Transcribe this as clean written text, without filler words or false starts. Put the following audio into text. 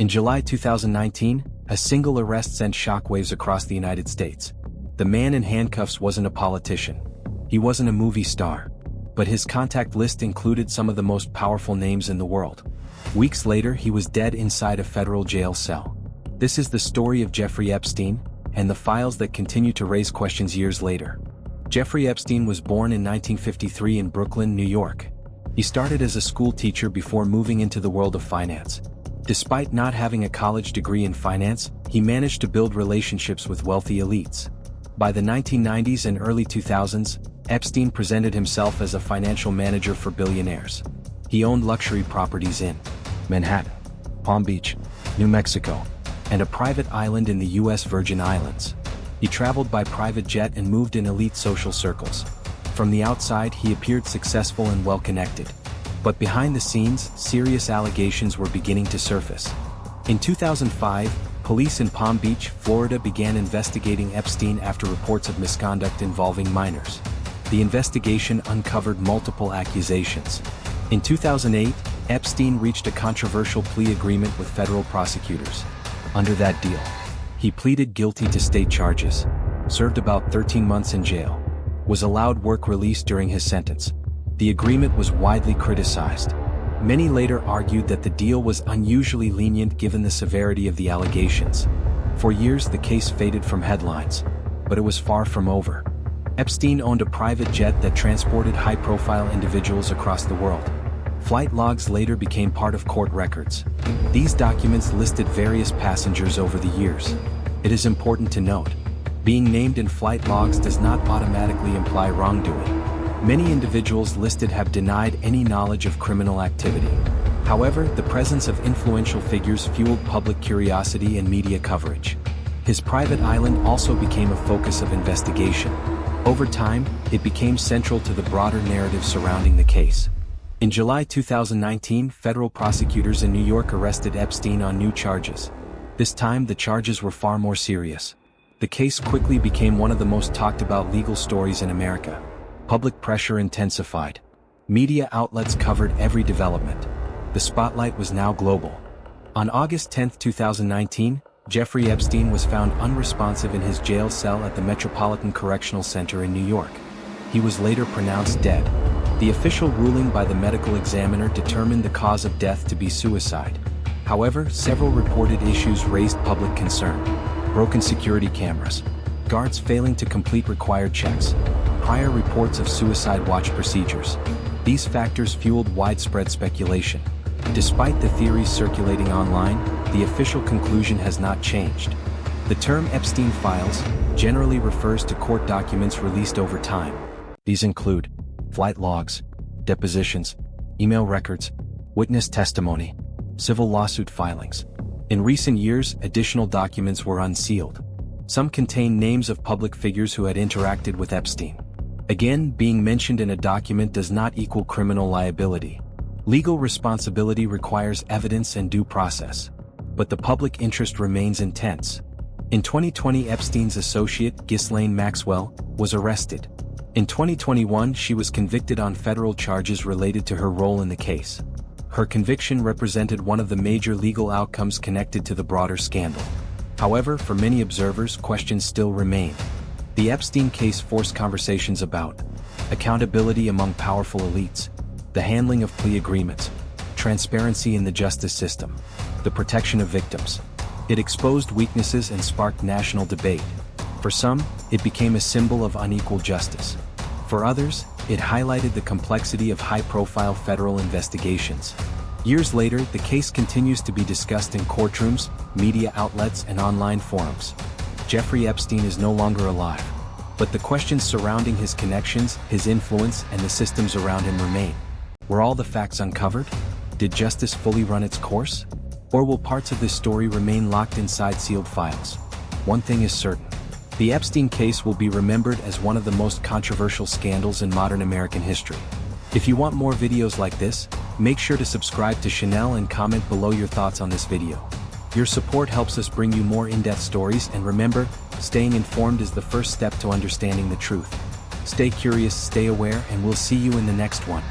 In July 2019, a single arrest sent shockwaves across the United States. The man in handcuffs wasn't a politician. He wasn't a movie star. But his contact list included some of the most powerful names in the world. Weeks later, he was dead inside a federal jail cell. This is the story of Jeffrey Epstein, and the files that continue to raise questions years later. Jeffrey Epstein was born in 1953 in Brooklyn, New York. He started as a school teacher before moving into the world of finance. Despite not having a college degree in finance, he managed to build relationships with wealthy elites. By the 1990s and early 2000s, Epstein presented himself as a financial manager for billionaires. He owned luxury properties in Manhattan, Palm Beach, New Mexico, and a private island in the U.S. Virgin Islands. He traveled by private jet and moved in elite social circles. From the outside, he appeared successful and well-connected. But behind the scenes, serious allegations were beginning to surface. In 2005, police in Palm Beach, Florida began investigating Epstein after reports of misconduct involving minors. The investigation uncovered multiple accusations. In 2008, Epstein reached a controversial plea agreement with federal prosecutors. Under that deal, he pleaded guilty to state charges, served about 13 months in jail, was allowed work release during his sentence. The agreement was widely criticized. Many later argued that the deal was unusually lenient given the severity of the allegations. For years the case faded from headlines, but it was far from over. Epstein owned a private jet that transported high-profile individuals across the world. Flight logs later became part of court records. These documents listed various passengers over the years. It is important to note, being named in flight logs does not automatically imply wrongdoing. Many individuals listed have denied any knowledge of criminal activity. However, the presence of influential figures fueled public curiosity and media coverage. His private island also became a focus of investigation. Over time, it became central to the broader narrative surrounding the case. In July 2019, federal prosecutors in New York arrested Epstein on new charges. This time, the charges were far more serious. The case quickly became one of the most talked about legal stories in America. Public pressure intensified. Media outlets covered every development. The spotlight was now global. On August 10, 2019, Jeffrey Epstein was found unresponsive in his jail cell at the Metropolitan Correctional Center in New York. He was later pronounced dead. The official ruling by the medical examiner determined the cause of death to be suicide. However, several reported issues raised public concern. Broken security cameras, guards failing to complete required checks, prior reports of suicide watch procedures. These factors fueled widespread speculation. Despite the theories circulating online, the official conclusion has not changed. The term Epstein Files generally refers to court documents released over time. These include flight logs, depositions, email records, witness testimony, civil lawsuit filings. In recent years, additional documents were unsealed. Some contain names of public figures who had interacted with Epstein. Again, being mentioned in a document does not equal criminal liability. Legal responsibility requires evidence and due process. But the public interest remains intense. In 2020, Epstein's associate, Ghislaine Maxwell, was arrested. In 2021, she was convicted on federal charges related to her role in the case. Her conviction represented one of the major legal outcomes connected to the broader scandal. However, for many observers, questions still remain. The Epstein case forced conversations about accountability among powerful elites, the handling of plea agreements, transparency in the justice system, the protection of victims. It exposed weaknesses and sparked national debate. For some, it became a symbol of unequal justice. For others, it highlighted the complexity of high-profile federal investigations. Years later, the case continues to be discussed in courtrooms, media outlets, and online forums. Jeffrey Epstein is no longer alive, but the questions surrounding his connections, his influence, and the systems around him remain. Were all the facts uncovered? Did justice fully run its course? Or will parts of this story remain locked inside sealed files? One thing is certain. The Epstein case will be remembered as one of the most controversial scandals in modern American history. If you want more videos like this, make sure to subscribe to Chanel and comment below your thoughts on this video. Your support helps us bring you more in-depth stories, and remember, staying informed is the first step to understanding the truth. Stay curious, stay aware, and we'll see you in the next one.